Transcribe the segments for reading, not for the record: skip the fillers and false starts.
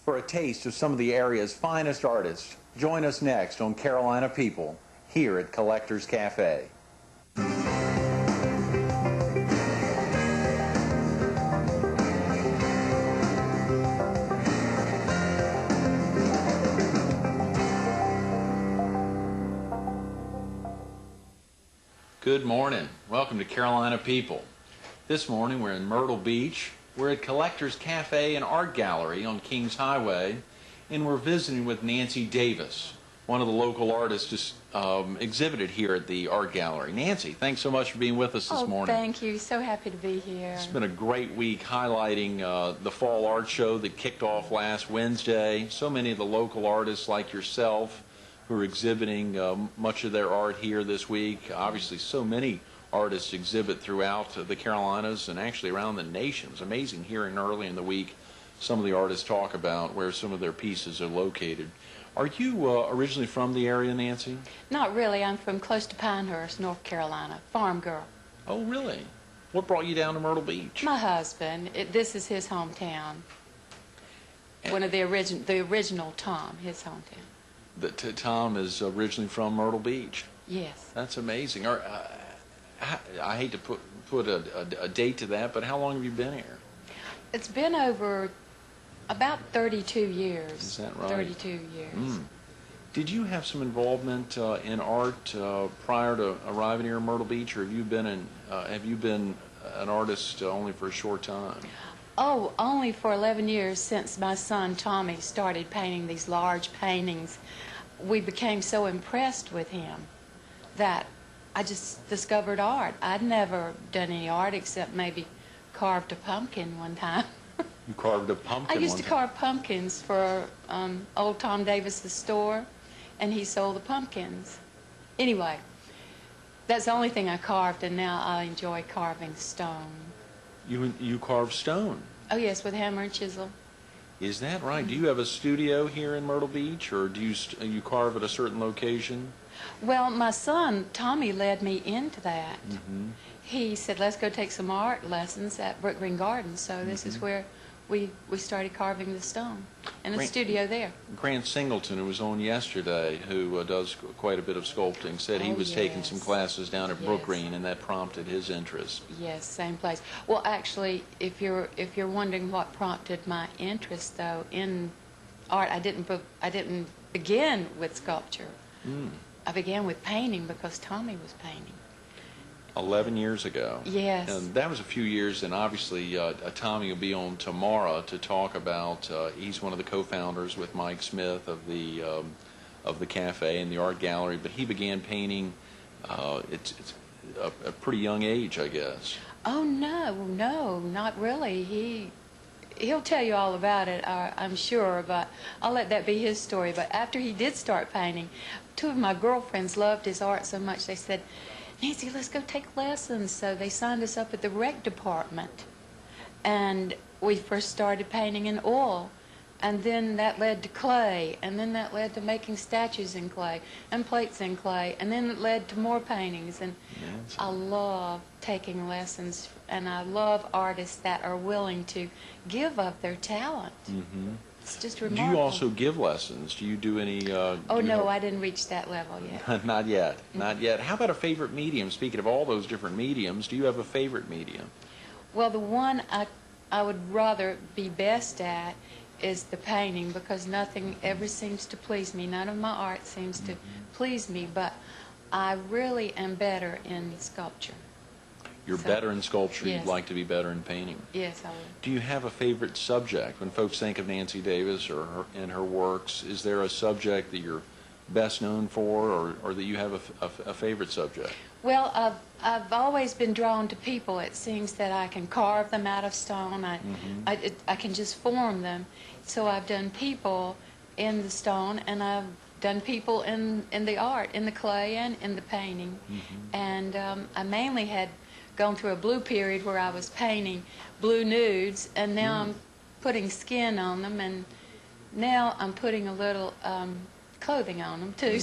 for a taste of some of the area's finest artists. Join us next on Carolina People, here at Collectors Cafe. Good morning. Welcome to Carolina People. This morning we're in Myrtle Beach. We're at Collectors Cafe and Art Gallery on Kings Highway, and we're visiting with Nancy Davis, one of the local artists exhibited here at the Art Gallery. Nancy, thanks so much for being with us this morning. Thank you. So happy to be here. It's been a great week highlighting the Fall Art Show that kicked off last Wednesday. So many of the local artists like yourself who are exhibiting much of their art here this week. Obviously, so many artists exhibit throughout the Carolinas and actually around the nation. It's amazing hearing early in the week some of the artists talk about where some of their pieces are located. Are you originally from the area, Nancy? Not really. I'm from close to Pinehurst, North Carolina. Farm girl. Oh, really? What brought you down to Myrtle Beach? My husband. This is his hometown. One of the original Tom, his hometown. Tom is originally from Myrtle Beach. Yes. That's amazing. I hate to put a date to that, but how long have you been here? It's been over about 32 years. Is that right? 32 years. Did you have some involvement in art prior to arriving here in Myrtle Beach, or have you been an artist only for a short time? Oh, only for 11 years, since my son Tommy started painting these large paintings. We became so impressed with him that I just discovered art. I'd never done any art except maybe carved a pumpkin one time. You carved a pumpkin? I used to carve pumpkins for old Tom Davis's store, and he sold the pumpkins. Anyway, that's the only thing I carved, and now I enjoy carving stone. You carve stone? Oh, yes, with hammer and chisel. Is that right? Do you have a studio here in Myrtle Beach, or do you carve at a certain location? Well, my son, Tommy, led me into that. He said, let's go take some art lessons at Brook Green Gardens. So this is where we started carving the stone in a studio there. Grant Singleton, who was on yesterday, who does quite a bit of sculpting, said he was taking some classes down at Brook Green, and that prompted his interest. Yes, same place. Well, actually, if you're wondering what prompted my interest, though, in art, I didn't begin with sculpture. I began with painting because Tommy was painting. 11 years ago. Yes. And that was a few years, and obviously Tommy will be on tomorrow to talk about, he's one of the co-founders with Mike Smith of the cafe and the art gallery, but he began painting it's a pretty young age, I guess. Oh, no, not really. He'll tell you all about it, I'm sure, but I'll let that be his story. But after he did start painting, two of my girlfriends loved his art so much, they said, Nancy, let's go take lessons. So they signed us up at the rec department. And we first started painting in oil. And then that led to clay. And then that led to making statues in clay and plates in clay. And then it led to more paintings. And I love taking lessons. And I love artists that are willing to give up their talent. It's just remarkable. Do you also give lessons? Do you do any... oh, no, I didn't reach that level yet. Not yet. Not yet. How about a favorite medium? Speaking of all those different mediums, do you have a favorite medium? Well, the one I would rather be best at is the painting, because nothing ever seems to please me. None of my art seems to please me, but I really am better in sculpture. You're better in sculpture. Yes. You'd like to be better in painting. Yes, I would. Do you have a favorite subject? When folks think of Nancy Davis or her works, is there a subject that you're best known for, or that you have a favorite subject? Well, I've always been drawn to people. It seems that I can carve them out of stone. I can just form them. So I've done people in the stone, and I've done people in the art, in the clay and in the painting. And I mainly had gone through a blue period where I was painting blue nudes, and now I'm putting skin on them, and now I'm putting a little clothing on them too.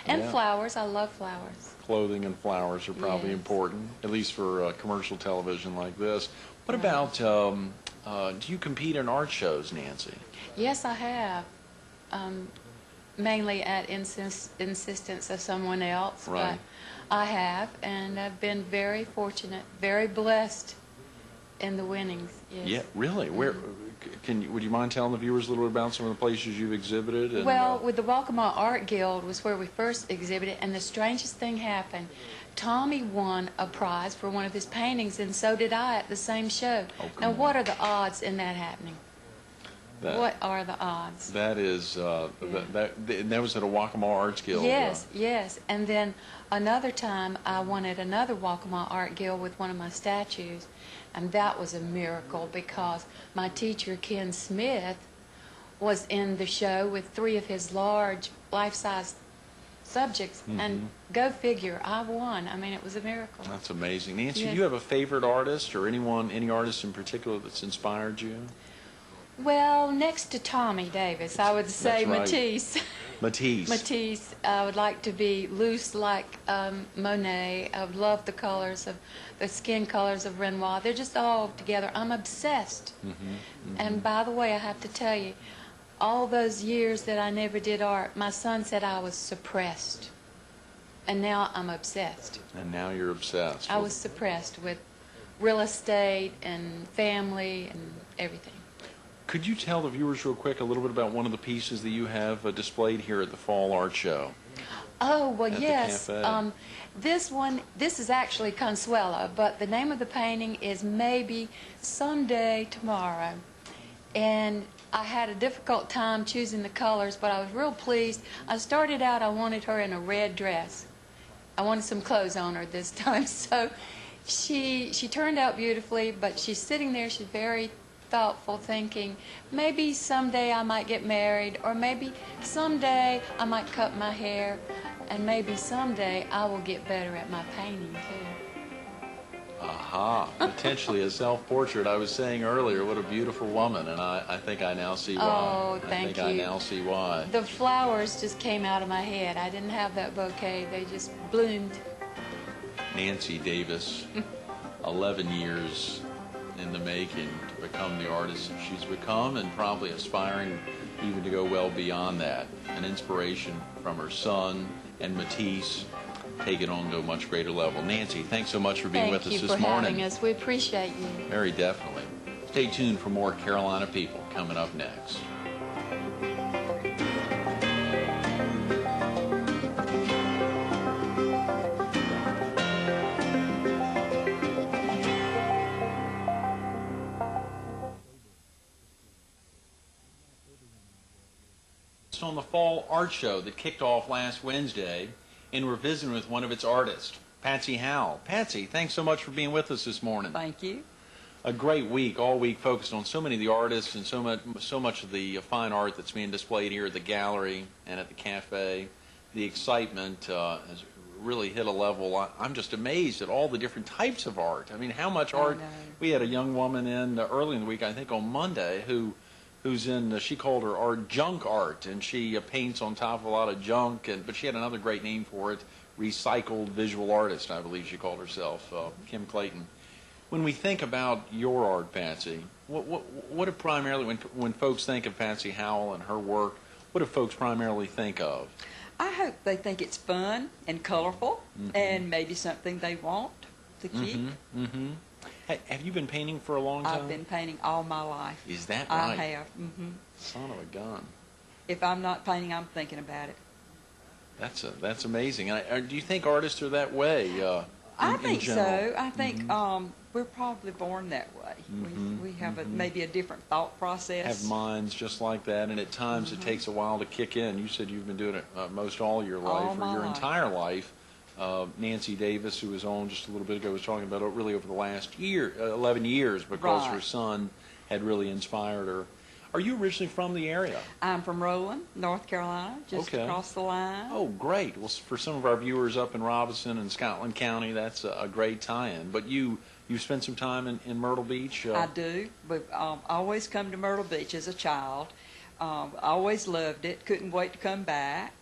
And flowers. I love flowers. Clothing and flowers are probably important, at least for commercial television like this. What about Do you compete in art shows, Nancy? Yes, I have. Mainly at insistence of someone else. Right. But I have, and I've been very fortunate, very blessed in the winnings. Yes. Yeah, really? Where? Would you mind telling the viewers a little bit about some of the places you've exhibited? And, Well, with the Waccamaw Art Guild was where we first exhibited, and the strangest thing happened. Tommy won a prize for one of his paintings, and so did I at the same show. Oh, now, come what on. are the odds in that happening? What are the odds? That is, that was at a Waccamaw Arts Guild. Yes, yes. And then another time I won at another Waccamaw Art Guild with one of my statues, and that was a miracle because my teacher, Ken Smith, was in the show with 3 of his large life-size subjects, and go figure, I won. I mean, it was a miracle. That's amazing. Nancy, Yes. do you have a favorite artist or any artist in particular that's inspired you? Well, next to Tommy Davis, I would say That's right. Matisse. Matisse. Matisse. I would like to be loose like Monet. I would love the colors of the skin colors of Renoir. They're just all together. I'm obsessed. And by the way, I have to tell you, all those years that I never did art, my son said I was suppressed. And now I'm obsessed. And now you're obsessed. I was suppressed with real estate and family and everything. Could you tell the viewers real quick a little bit about one of the pieces that you have displayed here at the Fall Art Show? Oh, well, At the yes. cafe. This is actually Consuelo, but the name of the painting is Maybe Someday Tomorrow. And I had a difficult time choosing the colors, but I was real pleased. I started out, I wanted her in a red dress. I wanted some clothes on her this time, so she turned out beautifully, but she's sitting there, she's very thoughtful, thinking, maybe someday I might get married, or maybe someday I might cut my hair, and maybe someday I will get better at my painting, too. Aha, potentially a self-portrait. I was saying earlier, what a beautiful woman, and I think I now see why. Oh, thank I think you. I now see why. The flowers just came out of my head. I didn't have that bouquet. They just bloomed. Nancy Davis, 11 years in the making to become the artist that she's become, and probably aspiring even to go well beyond that. An inspiration from her son and Matisse, take it on to a much greater level. Nancy, thanks so much for being with us this morning. Thank you for having us. We appreciate you. Very definitely. Stay tuned for more Carolina People coming up next. On the Fall Art Show that kicked off last Wednesday, and we're visiting with one of its artists, Patsy Howell. Patsy, thanks so much for being with us this morning. Thank you. A great week, all week focused on so many of the artists and so much of the fine art that's being displayed here at the gallery and at the cafe. The excitement has really hit a level. I'm just amazed at all the different types of art. I mean, how much art. We had a young woman in early in the week, I think on Monday, who's in, she called her art junk art, and she paints on top of a lot of junk, but she had another great name for it, recycled visual artist, I believe she called herself, Kim Clayton. When we think about your art, Patsy, what do primarily, when folks think of Patsy Howell and her work, what do folks primarily think of? I hope they think it's fun and colorful and maybe something they want to keep. Have you been painting for a long time? I've been painting all my life. Is that right? I have. Son of a gun. If I'm not painting, I'm thinking about it. That's amazing. Do you think artists are that way? I in think general? so. I think we're probably born that way. We have maybe a different thought process. Have minds just like that, and at times it takes a while to kick in. You said you've been doing it most all your life, All my or your life. entire life. Nancy Davis, who was on just a little bit ago, was talking about it really over the last 11 years, because Right. her son had really inspired her. Are you originally from the area? I'm from Rowland, North Carolina, just Okay. across the line. Oh, great. Well, for some of our viewers up in Robinson and Scotland County, that's a great tie-in. But you spent some time in Myrtle Beach? I do. We've always come to Myrtle Beach as a child. Always loved it. Couldn't wait to come back.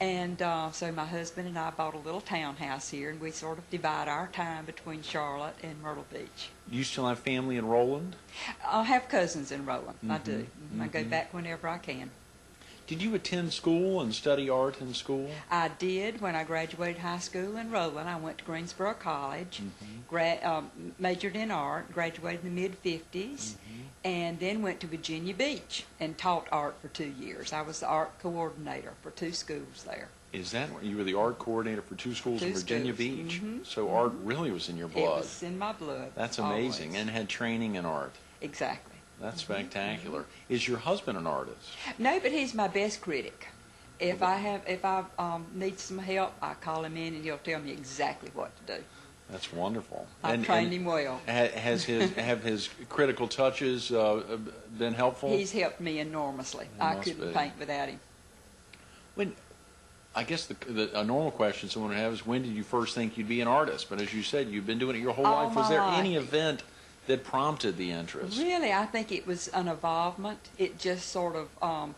And so my husband and I bought a little townhouse here, and we sort of divide our time between Charlotte and Myrtle Beach. Do you still have family in Roland? I have cousins in Roland. I do. Mm-hmm. I go back whenever I can. Did you attend school and study art in school? I did. When I graduated high school in Roland, I went to Greensboro College, majored in art, graduated in the mid-50s, and then went to Virginia Beach and taught art for 2 years. I was the art coordinator for 2 schools there. Is that where you were the art coordinator for 2 schools in Virginia Beach? So art really was in your blood. It was in my blood. That's amazing. Always. And had training in art. Exactly. That's spectacular. Is your husband an artist? No, but he's my best critic. If I need some help, I call him in and he'll tell me exactly what to do. That's wonderful. I've trained him well. Have his critical touches been helpful? He's helped me enormously. I couldn't paint without him. I guess a normal question someone would have is, when did you first think you'd be an artist? But as you said, you've been doing it your whole All life. Was my there life. any event that prompted the interest? Really, I think it was an involvement. It just sort of,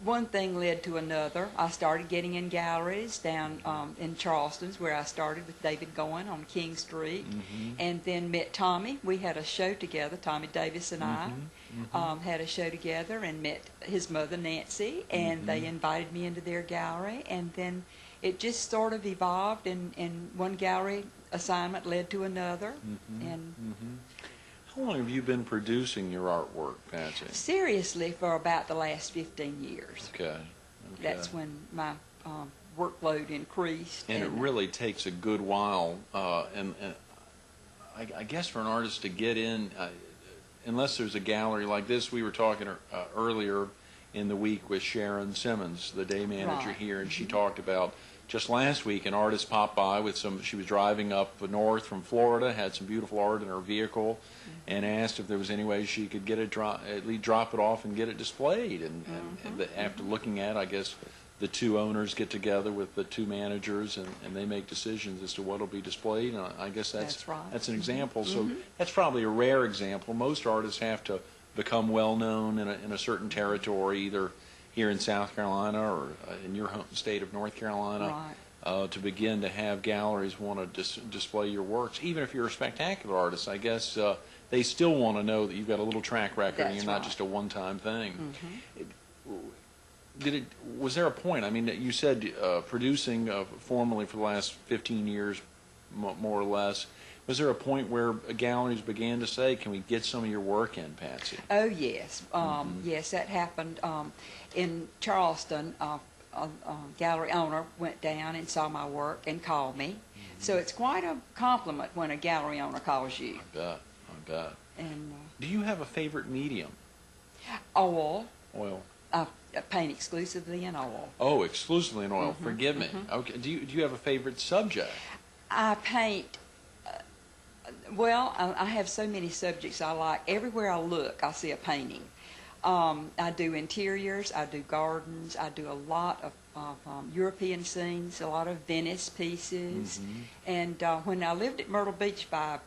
one thing led to another. I started getting in galleries down in Charleston's, where I started with David Goin on King Street, and then met Tommy. We had a show together, Tommy Davis and I had a show together, and met his mother, Nancy, and they invited me into their gallery, and then it just sort of evolved, and one gallery assignment led to another, and How long have you been producing your artwork, Patsy? seriously for about the last 15 years. Okay. That's when my workload increased. And it really takes a good while, and I guess for an artist to get in, unless there's a gallery like this. We were talking earlier in the week with Sharon Simmons, the day manager here, and she talked about just last week an artist popped by with she was driving up north from Florida, had some beautiful art in her vehicle, and asked if there was any way she could get it at least drop it off and get it displayed. And after looking at it, I guess the 2 owners get together with the 2 managers, and they make decisions as to what will be displayed. And I guess that's an example. So that's probably a rare example. Most artists have to become well known in a certain territory, either here in South Carolina or in your home state of North Carolina, to begin to have galleries want to display your works. Even if you're a spectacular artist, I guess they still want to know that you've got a little track record and you're not just a one-time thing. Was there a point, I mean, you said producing formally for the last 15 years, more or less, was there a point where galleries began to say, can we get some of your work in, Patsy? Oh, yes. Yes, that happened in Charleston. A gallery owner went down and saw my work and called me. So it's quite a compliment when a gallery owner calls you. I bet. And do you have a favorite medium? Oil. Oil. I paint exclusively in oil. Oh, exclusively in oil. Forgive me. Okay. Do you have a favorite subject? I paint. Well, I have so many subjects I like. Everywhere I look, I see a painting. I do interiors, I do gardens, I do a lot of European scenes, a lot of Venice pieces. And when I lived at Myrtle Beach 5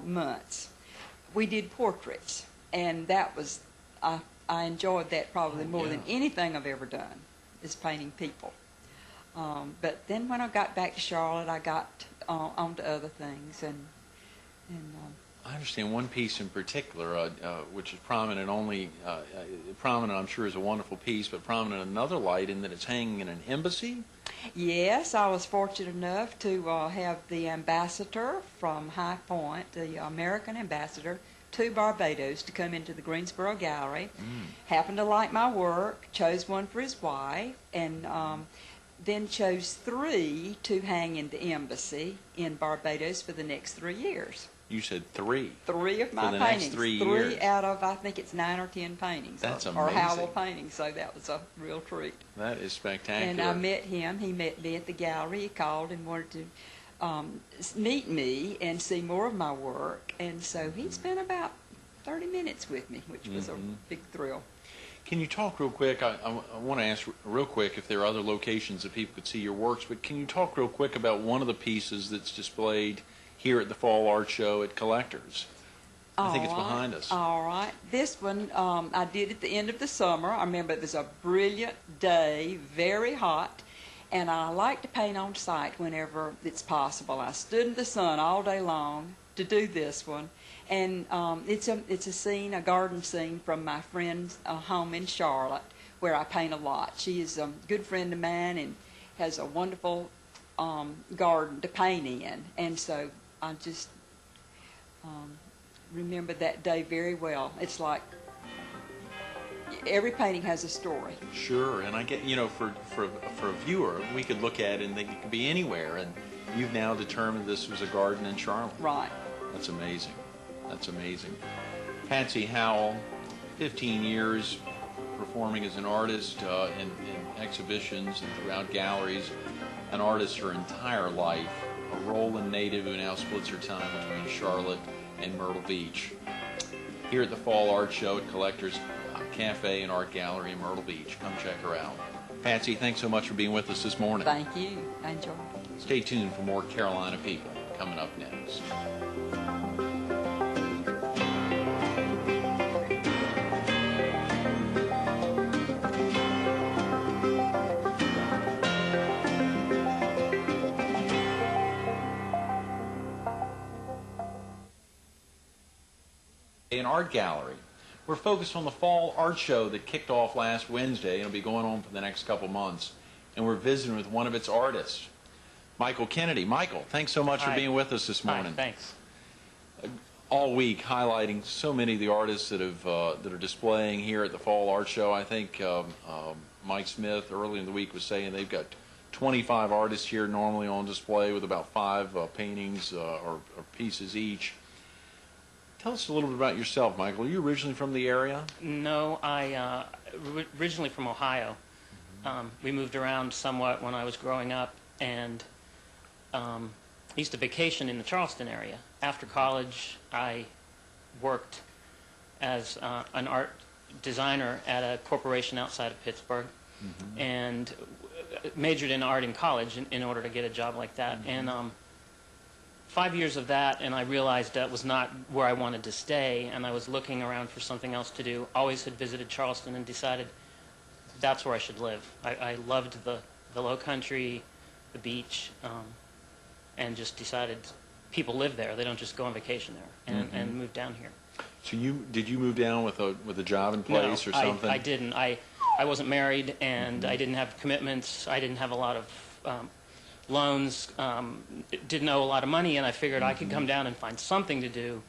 months, we did portraits. And that was, I enjoyed that probably more than anything I've ever done, is painting people. But then when I got back to Charlotte, I got onto other things. And I understand one piece in particular, which is prominent prominent I'm sure is a wonderful piece, but prominent in another light in that it's hanging in an embassy? Yes, I was fortunate enough to have the ambassador from High Point, the American ambassador, to Barbados to come into the Greensboro Gallery. Happened to like my work, chose one for his wife, and then chose 3 to hang in the embassy in Barbados for the next 3 years. You said 3. 3 of my for the paintings. Next 3 years. 3 out of, I think it's 9 or 10 paintings. That's or amazing. Howell paintings, so that was a real treat. That is spectacular. And I met him. He met me at the gallery. He called and wanted to meet me and see more of my work. And so he spent about 30 minutes with me, which was a big thrill. Can you talk real quick? I want to ask real quick if there are other locations that people could see your works, but can you talk real quick about one of the pieces that's displayed here at the Fall Art Show at Collectors? I think it's behind us. All right. This one I did at the end of the summer. I remember it was a brilliant day, very hot, And I like to paint on site whenever it's possible. I stood in the sun all day long to do this one. And it's a scene, a garden scene from my friend's home in Charlotte, where I paint a lot. She is a good friend of mine and has a wonderful garden to paint in. And so I just remember that day very well. It's like every painting has a story. Sure, and I get, for a viewer, we could look at it and think it could be anywhere, and you've now determined this was a garden in Charlotte. Right. That's amazing. That's amazing. Patsy Howell, 15 years performing as an artist in exhibitions and throughout galleries, an artist her entire life, a Roland native who now splits her time between Charlotte and Myrtle Beach. Here at the Fall Art Show at Collectors Cafe and Art Gallery in Myrtle Beach. Come check her out. Patsy, thanks so much for being with us this morning. Thank you. I enjoyed it. Stay tuned for more Carolina People coming up next. An art gallery. We're focused on the Fall Art Show that kicked off last Wednesday and will be going on for the next couple months. And we're visiting with one of its artists, Michael Kennedy. Michael, thanks so much for being with us this morning. Hi, thanks. All week highlighting so many of the artists that are displaying here at the Fall Art Show. I think Mike Smith early in the week was saying they've got 25 artists here normally on display with about 5 paintings or pieces each. Tell us a little bit about yourself, Michael. Are you originally from the area? No, I originally from Ohio. We moved around somewhat when I was growing up, and used to vacation in the Charleston area. After college, I worked as an art designer at a corporation outside of Pittsburgh, and majored in art in college in order to get a job like that. And 5 years of that, and I realized that was not where I wanted to stay, and I was looking around for something else to do. Always had visited Charleston and decided that's where I should live. I loved the low country, the beach, and just decided people live there. They don't just go on vacation there, and moved down here. So did you move down with a job in place or something? I didn't. I wasn't married, and I didn't have commitments. I didn't have a lot of loans, didn't owe a lot of money, and I figured I could come down and find something to do,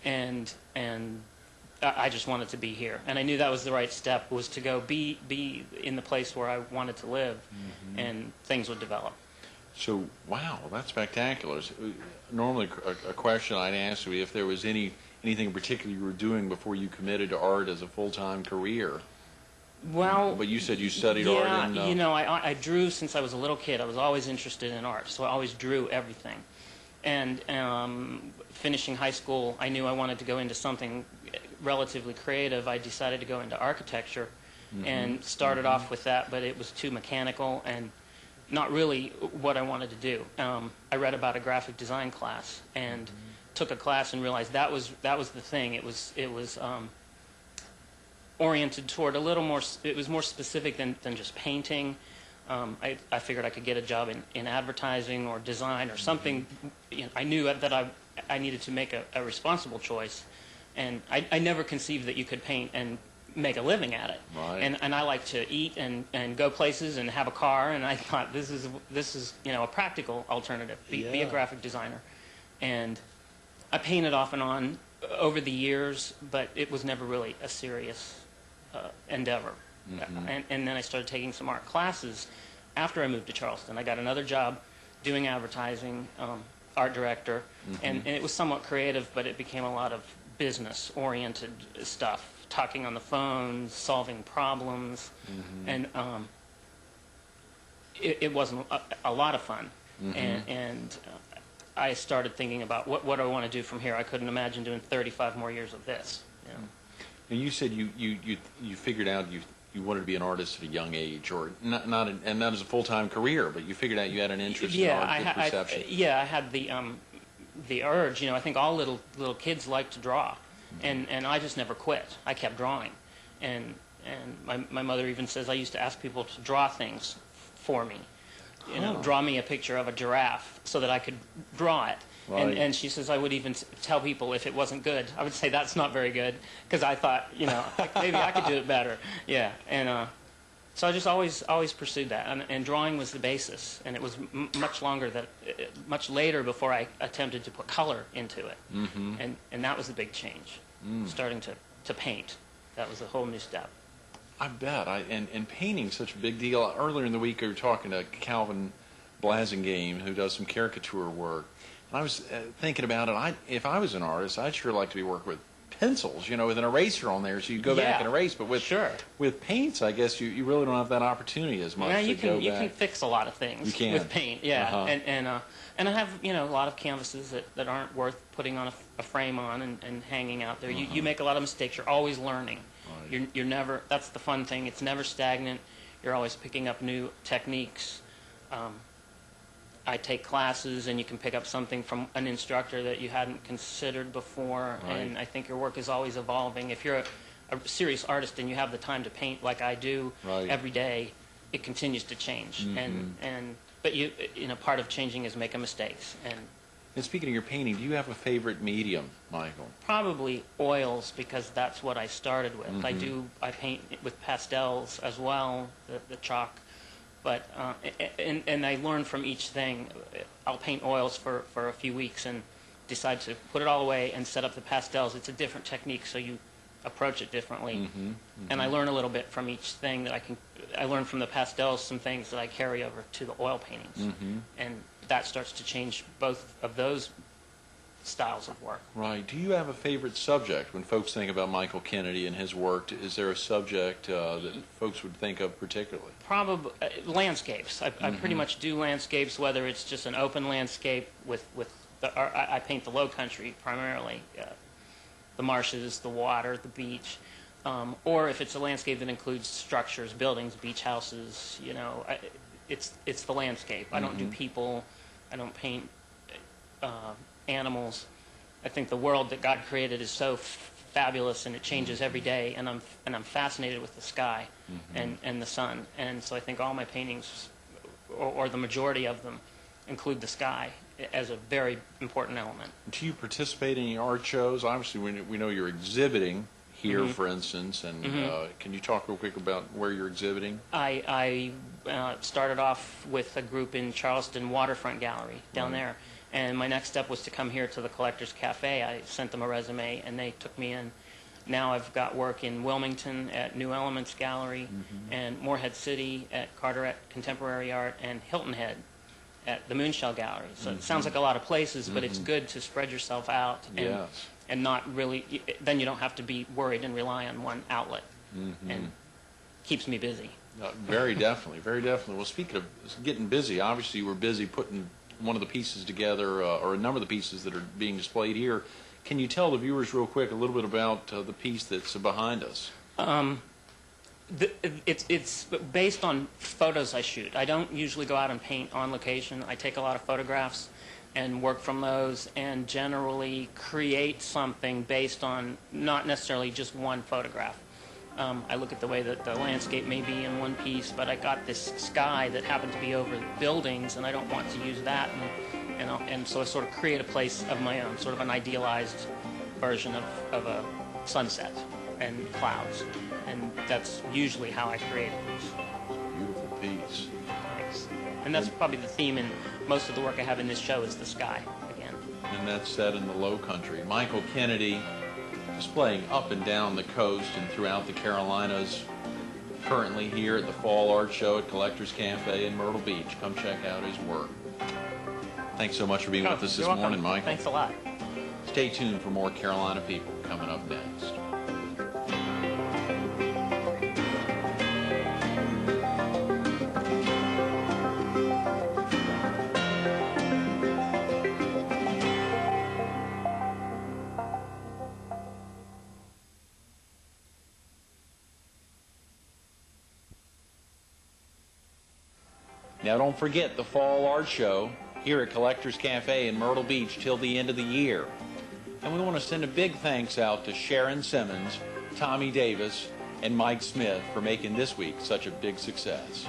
and I just wanted to be here. And I knew that was the right step, was to go be in the place where I wanted to live, and things would develop. So, wow, that's spectacular. Normally a question I'd ask you if there was anything in particular you were doing before you committed to art as a full-time career. Well, but you said you studied art in... you know, I drew since I was a little kid. I was always interested in art, so I always drew everything. And finishing high school, I knew I wanted to go into something relatively creative. I decided to go into architecture and started off with that, but it was too mechanical and not really what I wanted to do. I read about a graphic design class and took a class and realized that was the thing. It was oriented toward a little more, it was more specific than just painting. I figured I could get a job in advertising or design or something. You know, I knew that I needed to make a responsible choice, and I never conceived that you could paint and make a living at it. Right. And I like to eat and go places and have a car, and I thought this is you know, a practical alternative. Be a graphic designer. And I painted off and on over the years, but it was never really a serious endeavor. And then I started taking some art classes after I moved to Charleston. I got another job doing advertising, art director, and it was somewhat creative, but it became a lot of business-oriented stuff, talking on the phone, solving problems, and it wasn't a lot of fun. And I started thinking about what do I want to do from here. I couldn't imagine doing 35 more years of this. You know? And you said you figured out you wanted to be an artist at a young age, or not as a full-time career, but you figured out you had an interest in art, good perception. I had the urge. You know, I think all little kids like to draw, and I just never quit. I kept drawing, and my mother even says I used to ask people to draw things for me, draw me a picture of a giraffe so that I could draw it. Right. And she says I would even tell people if it wasn't good. I would say that's not very good, because I thought, like maybe I could do it better. Yeah, and so I just always pursued that, and drawing was the basis. And it was much later before I attempted to put color into it. Mm-hmm. And that was the big change, starting to paint. That was a whole new step. I bet. And painting's such a big deal. Earlier in the week, we were talking to Calvin Blasingame, who does some caricature work. And I was thinking about it. If I was an artist, I'd sure like to be working with pencils, with an eraser on there, so you go back and erase. But with paints, I guess you really don't have that opportunity as much. Now you can fix a lot of things with paint. Yeah, and I have a lot of canvases that aren't worth putting on a frame on and hanging out there. You make a lot of mistakes. You're always learning. Right. You're never. That's the fun thing. It's never stagnant. You're always picking up new techniques. I take classes, and you can pick up something from an instructor that you hadn't considered before, right. And I think your work is always evolving. If you're a serious artist and you have the time to paint like I do every day, it continues to change. Mm-hmm. But part of changing is making mistakes. And speaking of your painting, do you have a favorite medium, Michael? Probably oils, because that's what I started with. Mm-hmm. I paint with pastels as well, the chalk. But and I learn from each thing. I'll paint oils for a few weeks and decide to put it all away and set up the pastels. It's a different technique, so you approach it differently. Mm-hmm, mm-hmm. And I learn a little bit from each thing I learn from the pastels some things that I carry over to the oil paintings. Mm-hmm. And that starts to change both of those styles of work. Right. Do you have a favorite subject when folks think about Michael Kennedy and his work? Is there a subject that folks would think of particularly? Probably landscapes. I pretty much do landscapes, whether it's just an open landscape I paint the low country primarily, the marshes, the water, the beach, or if it's a landscape that includes structures, buildings, beach houses. It's the landscape. I don't do people. I don't paint animals. I think the world that God created is so fabulous, and it changes every day, and I'm fascinated with the sky and the sun, and so I think all my paintings, or the majority of them, include the sky as a very important element. Do you participate in any art shows? Obviously, we know you're exhibiting here, for instance, and can you talk real quick about where you're exhibiting? I started off with a group in Charleston Waterfront Gallery down there. And my next step was to come here to the Collectors Cafe. I sent them a resume, and they took me in. Now I've got work in Wilmington at New Elements Gallery, and Morehead City at Carteret Contemporary Art, and Hilton Head at the Moonshell Gallery. So it sounds like a lot of places, but it's good to spread yourself out and not really. Then you don't have to be worried and rely on one outlet, and keeps me busy. Very definitely, very definitely. Well, speaking of getting busy, obviously you were busy putting one of the pieces together, or a number of the pieces that are being displayed here. Can you tell the viewers real quick a little bit about the piece that's behind us? It's based on photos I shoot. I don't usually go out and paint on location. I take a lot of photographs and work from those, and generally create something based on not necessarily just one photograph. I look at the way that the landscape may be in one piece, but I got this sky that happened to be over buildings, and I don't want to use that, and so I sort of create a place of my own, sort of an idealized version of a sunset and clouds, and that's usually how I create it. Beautiful piece. Thanks. And that's probably the theme in most of the work I have in this show is the sky again. And that's set in the Low Country. Michael Kennedy, displaying up and down the coast and throughout the Carolinas, currently here at the Fall Art Show at Collectors Cafe in Myrtle Beach. Come check out his work. Thanks so much for being with us this morning, Michael. Thanks a lot. Stay tuned for more Carolina People coming up next. Now, don't forget the Fall Art Show here at Collectors Cafe in Myrtle Beach till the end of the year. And we want to send a big thanks out to Sharon Simmons, Tommy Davis, and Mike Smith for making this week such a big success.